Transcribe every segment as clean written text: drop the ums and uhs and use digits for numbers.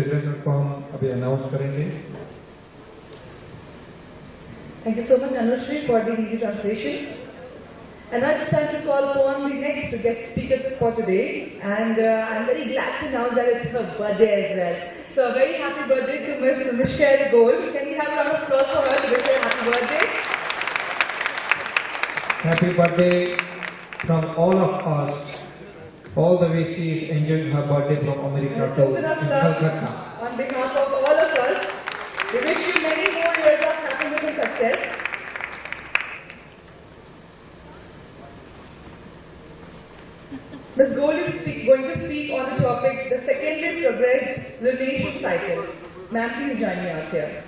presenter form अभी announce करेंगे. Thank you so much, Anushri, for the Hindi translation. And now it's time to call upon the next guest speaker for today. And I'm very glad to announce that it's her birthday as well. So a very happy birthday to Miss Michelle Gould. Can we have a round of applause for her to wish her a happy birthday? Happy birthday from all of us. All the way she is enjoying her birthday from America to Calcutta. On behalf of all of us, we wish you many more years of happiness and success. Ms. Gould is going to speak on the topic, the secondary progressed lunation cycle. Ma'am, please join me out here.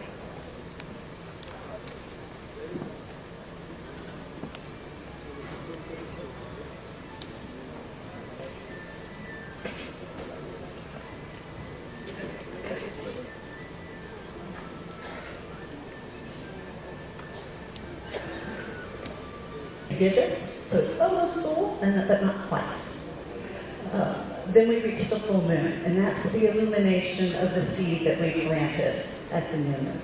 So it's almost full, but not quite. Then we reach the full moon, and that's the illumination of the seed that we planted at the new moon.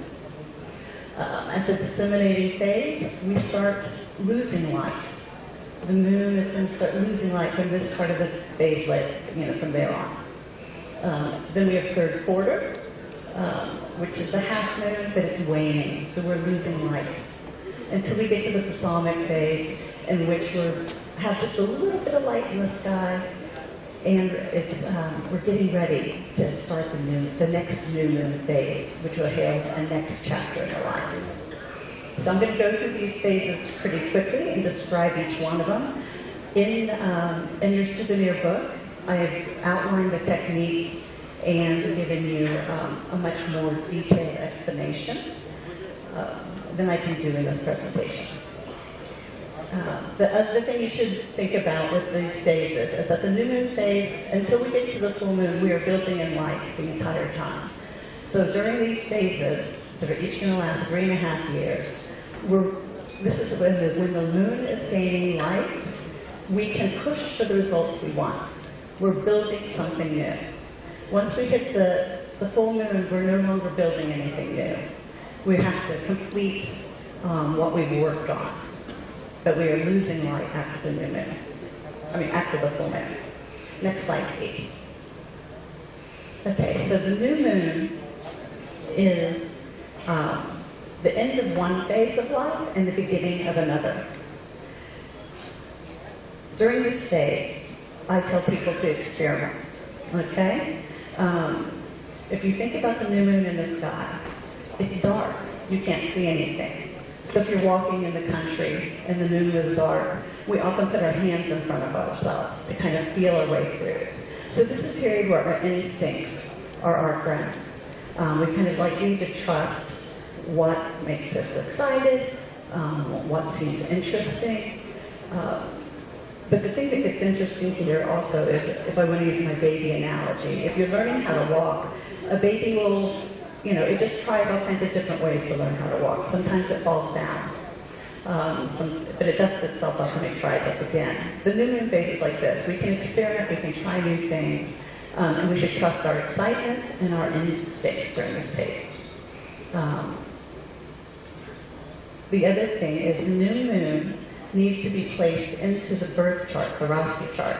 At the disseminating phase, we start losing light. The moon is going to start losing light from this part of the phase, from there on. Then we have third quarter, which is the half moon, but it's waning, so we're losing light. Until we get to the balsamic phase, in which we have just a little bit of light in the sky, and we're getting ready to start the next new moon phase, which will hail a next chapter in our life. So I'm going to go through these phases pretty quickly and describe each one of them. In your souvenir book, I have outlined the technique and given you a much more detailed explanation than I can do in this presentation. The other thing you should think about with these phases is that the new moon phase, until we get to the full moon, we are building in light the entire time. So during these phases, that are each going to last 3.5 years, this is when the moon is gaining light, we can push for the results we want. We're building something new. Once we hit the full moon, we're no longer building anything new. We have to complete what we've worked on. But we are losing light after the new moon. After the full moon. Next slide, please. Okay, so the new moon is the end of one phase of life and the beginning of another. During this phase, I tell people to experiment, okay? If you think about the new moon in the sky, it's dark. You can't see anything. So if you're walking in the country and the moon is dark, we often put our hands in front of ourselves to kind of feel our way through. So this is a period where our instincts are our friends. We kind of need to trust what makes us excited, what seems interesting. But the thing that gets interesting here also is, if I want to use my baby analogy, if you're learning how to walk, a baby will, it just tries all kinds of different ways to learn how to walk. Sometimes it falls down, but it dusts itself up and it tries up again. The new moon phase is like this. We can experiment, we can try new things, and we should trust our excitement and our instincts during this phase. The other thing is the new moon needs to be placed into the birth chart, the Rasi chart.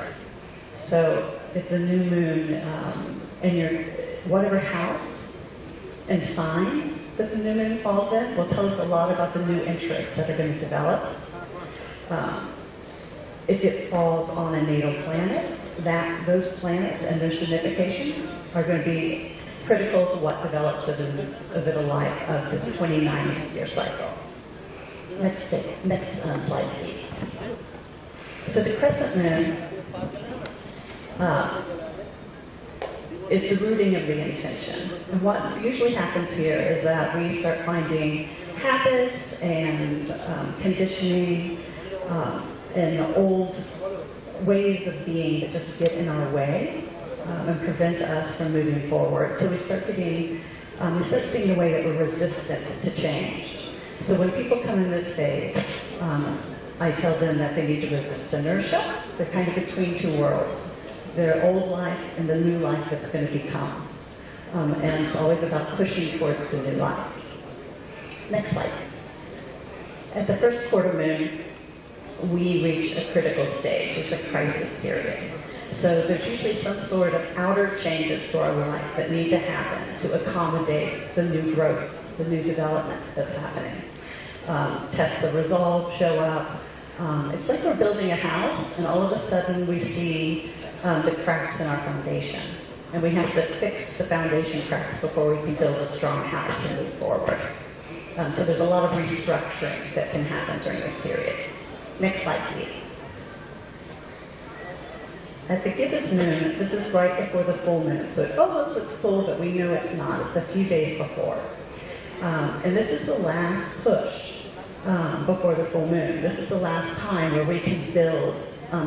So if the new moon in your whatever house and sign that the new moon falls in will tell us a lot about the new interests that are going to develop. If it falls on a natal planet, those planets and their significations are going to be critical to what develops over the life of this 29-year cycle. Next slide, please. So the crescent moon is the rooting of the intention. And what usually happens here is that we start finding habits and conditioning and old ways of being that just get in our way and prevent us from moving forward. So we start seeing the way that we're resistant to change. So when people come in this phase, I tell them that they need to resist inertia. They're kind of between two worlds. Their old life and the new life that's going to become. And it's always about pushing towards the new life. Next slide. At the first quarter moon, we reach a critical stage. It's a crisis period. So there's usually some sort of outer changes to our life that need to happen to accommodate the new growth, the new developments that's happening. Tests of resolve show up. It's like we're building a house, and all of a sudden we see the cracks in our foundation. And we have to fix the foundation cracks before we can build a strong house and move forward. So there's a lot of restructuring that can happen during this period. Next slide, please. At the gibbous moon, this is right before the full moon. So it almost looks full, but we know it's not. It's a few days before. And this is the last push before the full moon. This is the last time where we can build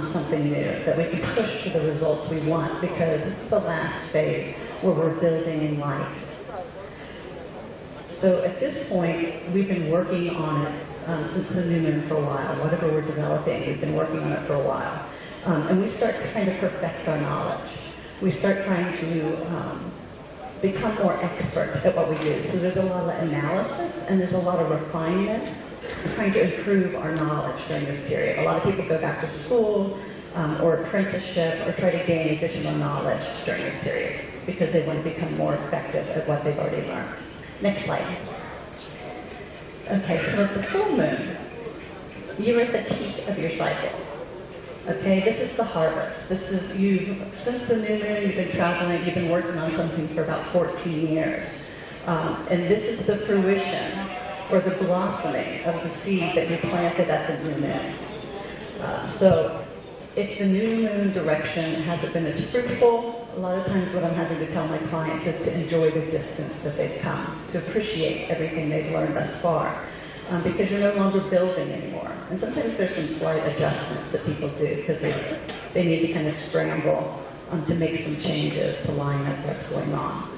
something new, that we can push for the results we want, because this is the last phase where we're building in light. So at this point, we've been working on it since the new moon for a while. Whatever we're developing, we've been working on it for a while. And we start trying to perfect our knowledge. We start trying to become more expert at what we do. So there's a lot of analysis and there's a lot of refinement. We're trying to improve our knowledge during this period. A lot of people go back to school or apprenticeship or try to gain additional knowledge during this period because they want to become more effective at what they've already learned. Next slide. Okay, so at the full moon, you're at the peak of your cycle. Okay, this is the harvest. This is since the new moon, you've been traveling, you've been working on something for about 14 years. And this is the fruition or the blossoming of the seed that you planted at the new moon. So if the new moon direction hasn't been as fruitful, a lot of times what I'm having to tell my clients is to enjoy the distance that they've come, to appreciate everything they've learned thus far. Because you're no longer building anymore. And sometimes there's some slight adjustments that people do because they need to kind of scramble to make some changes to line up what's going on.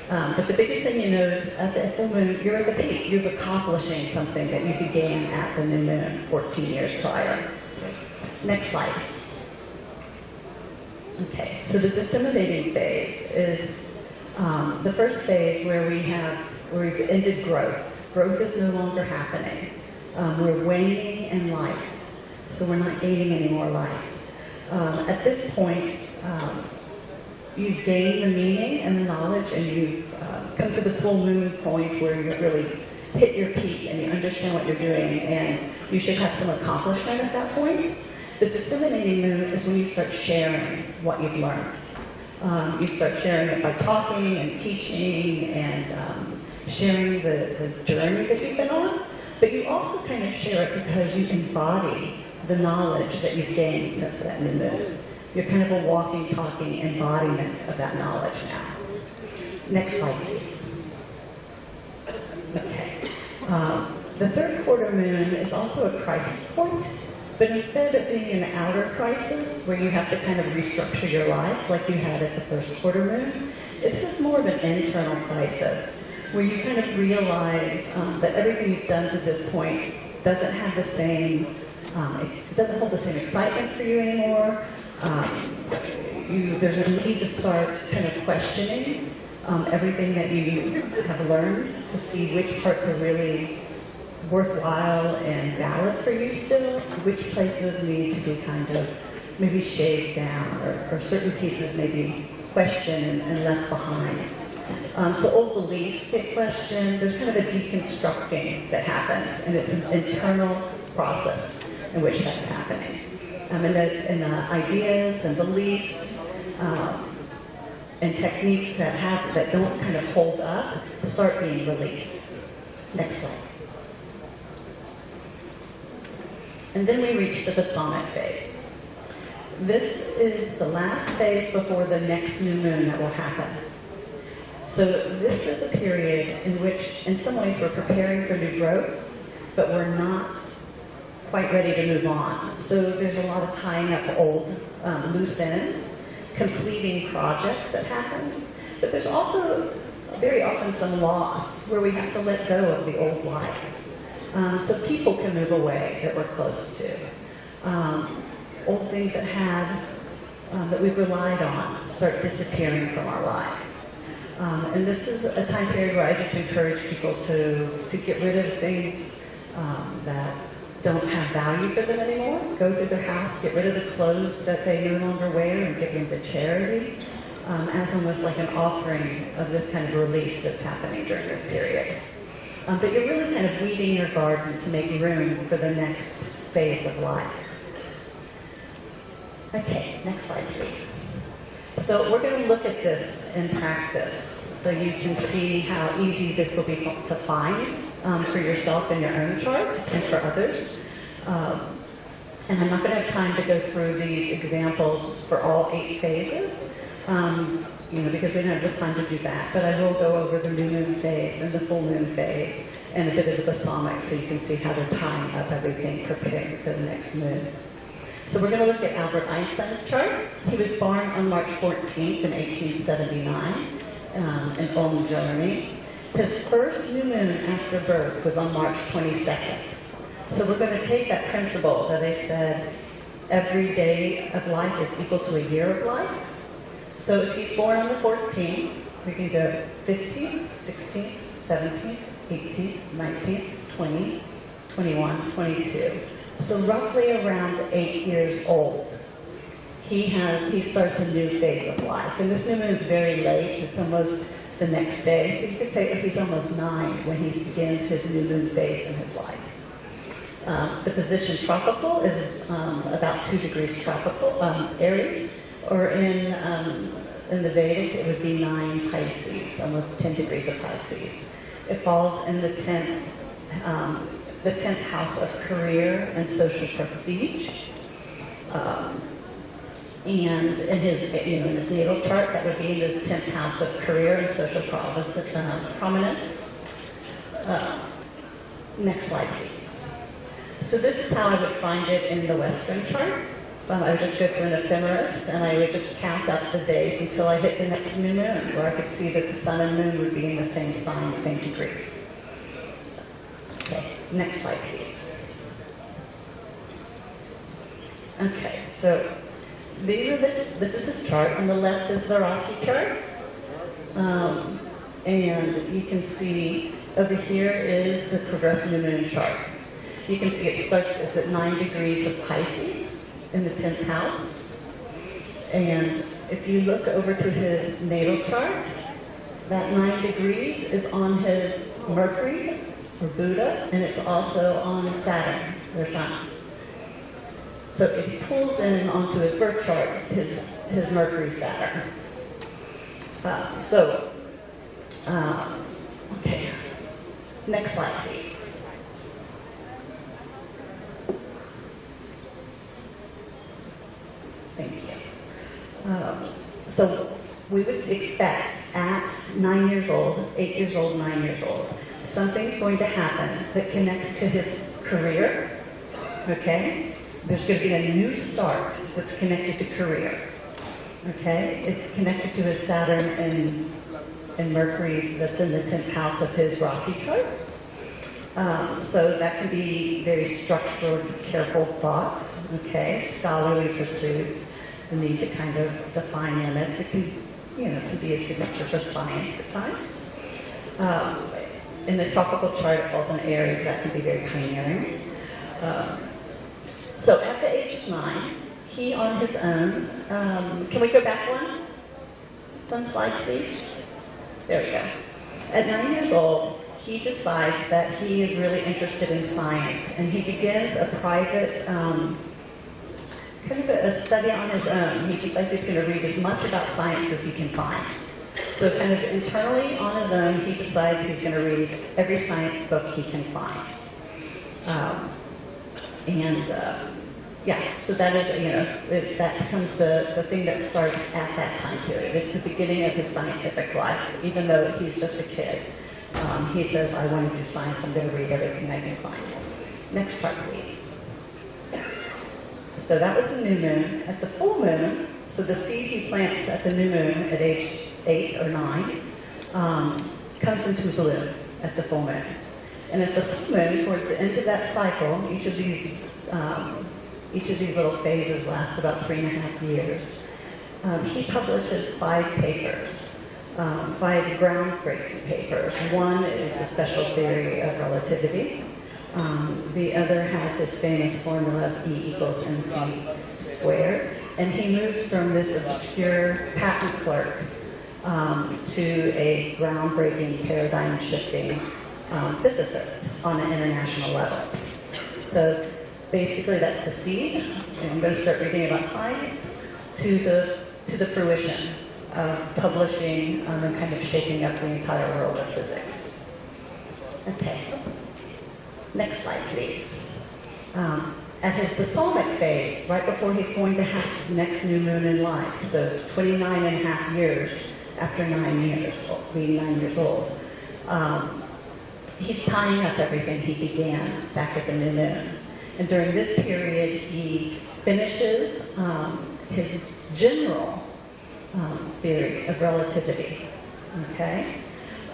But the biggest thing you know is at the full moon, you're at the peak. You're accomplishing something that you began at the new moon 14 years prior. Next slide. Okay, so the disseminating phase is the first phase where we've ended growth. Growth is no longer happening. We're waning in life, so we're not gaining any more life. At this point, you've gained the meaning and the knowledge, and you've come to the full moon point where you really hit your peak and you understand what you're doing, and you should have some accomplishment at that point. The disseminating moon is when you start sharing what you've learned. You start sharing it by talking and teaching and sharing the journey that you've been on, but you also kind of share it because you embody the knowledge that you've gained since that new moon. You're kind of a walking, talking embodiment of that knowledge now. Next slide, please. Okay. The third quarter moon is also a crisis point, but instead of being an outer crisis where you have to kind of restructure your life like you had at the first quarter moon, it's just more of an internal crisis, where you kind of realize that everything you've done to this point doesn't have the same, it doesn't hold the same excitement for you anymore. There's a need to start kind of questioning everything that you have learned to see which parts are really worthwhile and valid for you still, which places need to be kind of maybe shaved down, or certain pieces maybe questioned and left behind. So old beliefs get questioned. There's kind of a deconstructing that happens, and it's an internal process in which that's happening. And the ideas and beliefs and techniques that don't kind of hold up start being released. Next slide. And then we reach the Masonic phase. This is the last phase before the next new moon that will happen. So this is a period in which, in some ways, we're preparing for new growth, but we're not quite ready to move on. So there's a lot of tying up old loose ends, completing projects that happens, but there's also very often some loss where we have to let go of the old life. So people can move away that we're close to. Old things that we've relied on start disappearing from our life. And this is a time period where I just encourage people to get rid of things that don't have value for them anymore. Go through their house, get rid of the clothes that they no longer wear and give them to charity, as almost like an offering of this kind of release that's happening during this period. But you're really kind of weeding your garden to make room for the next phase of life. Okay, next slide, please. So we're going to look at this in practice so you can see how easy this will be to find for yourself in your own chart and for others. And I'm not going to have time to go through these examples for all 8 phases, because we don't have the time to do that. But I will go over the new moon phase and the full moon phase and a bit of the balsamic so you can see how they're tying up everything, preparing for the next moon. So we're going to look at Albert Einstein's chart. He was born on March 14th in 1879 in Ulm, Germany. His first new moon after birth was on March 22nd. So we're going to take that principle that I said every day of life is equal to a year of life. So if he's born on the 14th, we can go 15th, 16th, 17th, 18th, 19th, 20th, 21, 22. So roughly around 8 years old, he starts a new phase of life. And this new moon is very late. It's almost the next day. So you could say that he's almost 9 when he begins his new moon phase in his life. The position tropical is about 2 degrees tropical, Aries, or in the Vedic it would be 9 Pisces, almost 10 degrees of Pisces. It falls in the 10th house of career and social prestige. And in his natal chart, that would be in his 10th house of career and social prominence. Next slide, please. So this is how I would find it in the Western chart. I would just go through an ephemeris, and I would just count up the days until I hit the next new moon, where I could see that the sun and moon would be in the same sign, same degree. Okay, next slide, please. Okay, so this is his chart. On the left is the Rasi chart. And you can see over here is the progressive new moon chart. You can see it's at 9 degrees of Pisces in the 10th house. And if you look over to his natal chart, that 9 degrees is on his Mercury, or Buddha, and it's also on Saturn, their sun. So if he pulls in onto his birth chart, his Mercury, Saturn. Okay. Next slide, please. Thank you. So we would expect at 9 years old, 8 years old, 9 years old, something's going to happen that connects to his career, okay? There's going to be a new start that's connected to career, okay? It's connected to his Saturn and Mercury that's in the 10th house of his Rasi chart. So that can be very structured, careful thought, okay? Scholarly pursuits, the need to kind of define limits. It can be a signature for science at times. In the tropical chart, it falls on Aries. That can be very pioneering. So at the age of 9, he on his own, can we go back one slide, please? There we go. At 9 years old, he decides that he is really interested in science, and he begins a private, kind of a study on his own. He decides he's going to read as much about science as he can find. So kind of internally on his own, he decides he's going to read every science book he can find. So that is, that becomes the thing that starts at that time period. It's the beginning of his scientific life, even though he's just a kid. He says, I want to do science, I'm going to read everything I can find. Next chart, please. So that was the new moon. At the full moon, so the seed he plants at the new moon at age 8 or 9 comes into bloom at the full moon. And at the full moon, towards the end of that cycle, each of these little phases lasts about 3.5 years. He publishes 5 papers 5 groundbreaking papers. One is the special theory of relativity. The other has his famous formula of E equals mc squared. And he moves from this obscure patent clerk to a groundbreaking, paradigm-shifting physicist on an international level. So basically that's the seed, and I'm going to start reading about science, to the fruition of publishing and kind of shaking up the entire world of physics. Okay. Next slide, please. At his Balsamic phase, right before he's going to have his next new moon in life, so 29 and a half years after 9 years, being 9 years old, he's tying up everything he began back at the new moon. And during this period, he finishes his general theory of relativity, okay?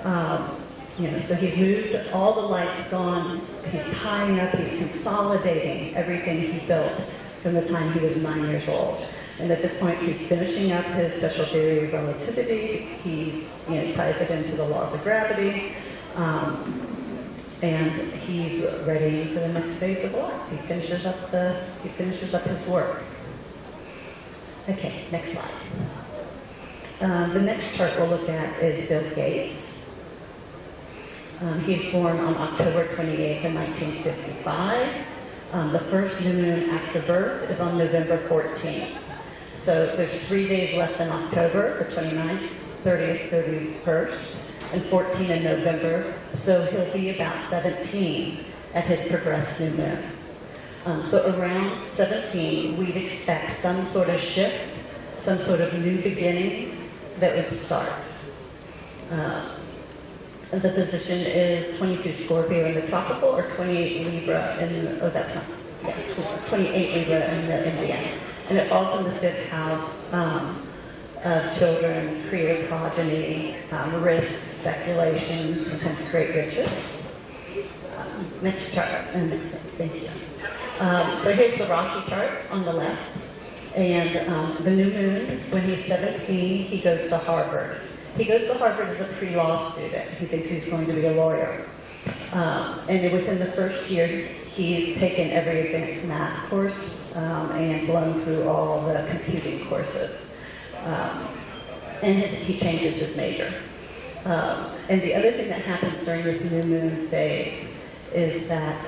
So he's moved, all the light's gone, he's tying up, he's consolidating everything he built from the time he was 9 years old. And at this point, he's finishing up his special theory of relativity, he's, ties it into the laws of gravity, and he's ready for the next phase of life. He finishes up his work. Okay, next slide. The next chart we'll look at is Bill Gates. He's born on October 28th in 1955. The first new moon after birth is on November 14th. So there's 3 days left in October, the 29th, 30th, 31st, and 14 in November. So he'll be about 17 at his progressed new moon. So around 17, we'd expect some sort of shift, some sort of new beginning that would start. The position is 22 Scorpio in the tropical, or 28 Libra in the, 28 Libra in the Indian. And it falls in the 5th house of children, creative progeny, risk, speculation, sometimes great riches. Next chart, next thing, thank you. So here's the Rossi chart on the left. And the new moon, when he's 17, he goes to Harvard. He goes to Harvard as a pre-law student. He thinks he's going to be a lawyer. And within the first year, he's taken every advanced math course and blown through all the computing courses. And he changes his major. And the other thing that happens during this new moon phase is that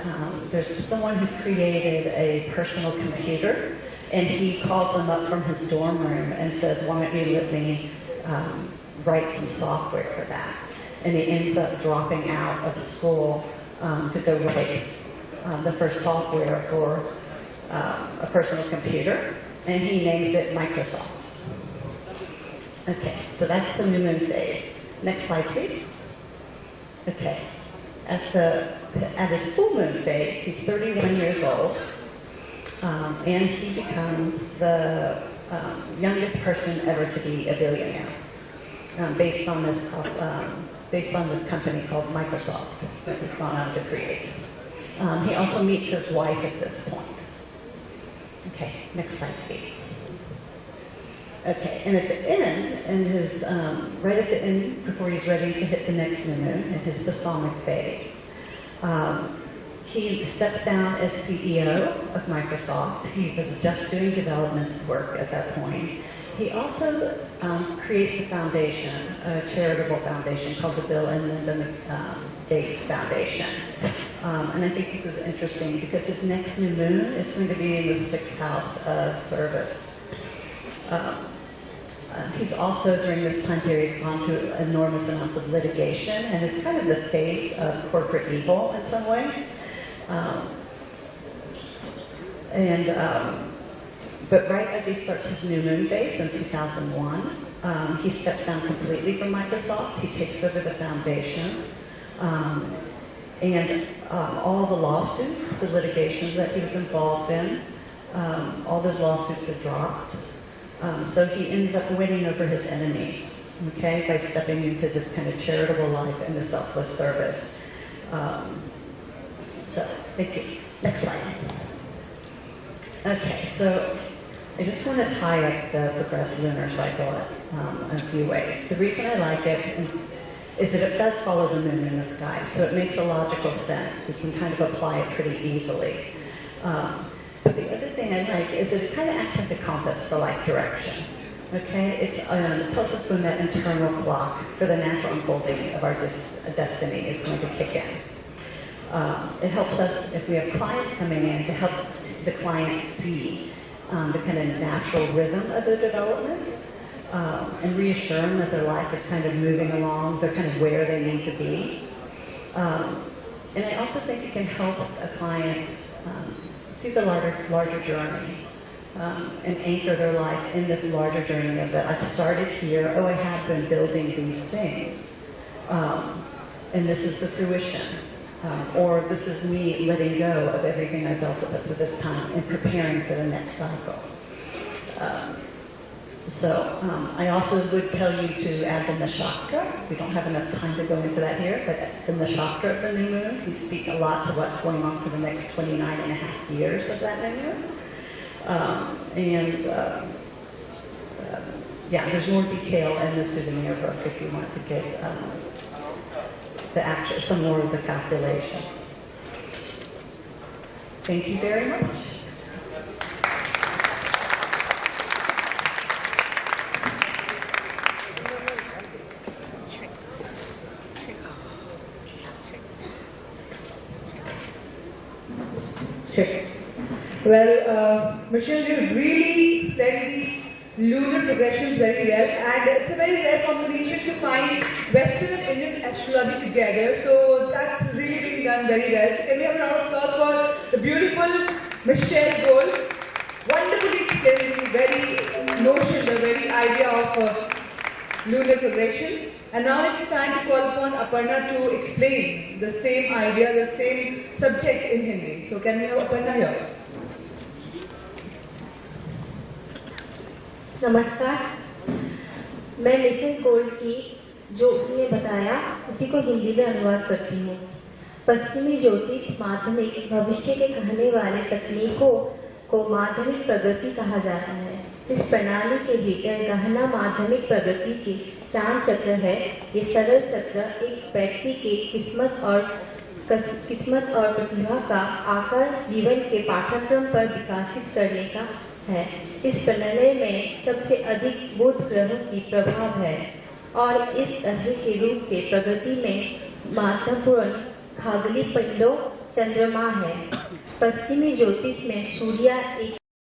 there's someone who's created a personal computer, and he calls them up from his dorm room and says, why don't you let me write some software for that? And he ends up dropping out of school to go write the first software for a personal computer, and he names it Microsoft. Okay, so that's the new moon phase. Next slide, please. Okay, at his full moon phase, he's 31 years old, and he becomes the youngest person ever to be a billionaire, based on this company called Microsoft that he's gone on to create. He also meets his wife at this point. Okay, next slide, please. Okay, and at the end, right at the end, before he's ready to hit the next new moon, in his Balsamic phase, he steps down as CEO of Microsoft. He was just doing development work at that point. He also creates a foundation, a charitable foundation called the Bill and Melinda Gates Foundation. And I think this is interesting because his next new moon is going to be in the 6th house of service. He's also, during this time period, gone through enormous amounts of litigation and is kind of the face of corporate evil in some ways. But right as he starts his new moon phase in 2001, he steps down completely from Microsoft. He takes over the foundation. And all the lawsuits, the litigations that he was involved in, all those lawsuits are dropped. So he ends up winning over his enemies, okay, by stepping into this kind of charitable life and the selfless service. So, thank you. Next slide. Okay, so I just want to tie up the progressed lunar cycle in a few ways. The reason I like it is that it does follow the moon in the sky, so it makes a logical sense. We can kind of apply it pretty easily. But the other thing I like is that it kind of acts like a compass for life direction. Okay, it tells us when that internal clock for the natural unfolding of our destiny is going to kick in. It helps us, if we have clients coming in, to help the client see the kind of natural rhythm of their development and reassure them that their life is kind of moving along, they're kind of where they need to be. And I also think it can help a client see the larger journey. And anchor their life in this larger journey of that I've started here, I have been building these things, and this is the fruition, or this is me letting go of everything I've built up to this time and preparing for the next cycle. I also would tell you to add the nakshatra. We don't have enough time to go into that here, but the nakshatra of the new moon can speak a lot to what's going on for the next 29 and a half years of that new moon. There's more detail in the souvenir book if you want to get some more of the calculations. Thank you very much. Well, Michelle, you really explained the lunar progressions very well, and it's a very rare combination to find Western and Indian astrology together, so that's really being done very well. So can we have a round of applause for the beautiful Michelle Gould, wonderfully explaining the very notion, the very idea of lunar progression. And now it's time to call upon Aparna to explain the same idea, the same subject in Hindi. So can we have Aparna here? नमस्कार, मैं Mrs gold की जो उसने बताया उसी को हिंदी में अनुवाद करती हूँ। पश्चिमी ज्योतिष माध्यमिक भविष्य के कहने वाले तकनीकों को माध्यमिक प्रगति कहा जाता है। इस प्रणाली के भीतर गहना माध्यमिक प्रगति के चांद चक्र है। ये सरल चक्र एक व्यक्ति के किस्मत और प्रतिभा का आकार जीवन के पाठ्यक्रम पर विकसित करने का है। इस प्रणाली में सबसे अधिक बुध ग्रह की प्रभाव है और इस तरह के रूप के प्रगति में महत्वपूर्ण खगोलीय पिंडों चंद्रमा है। पश्चिमी ज्योतिष में सूर्य एक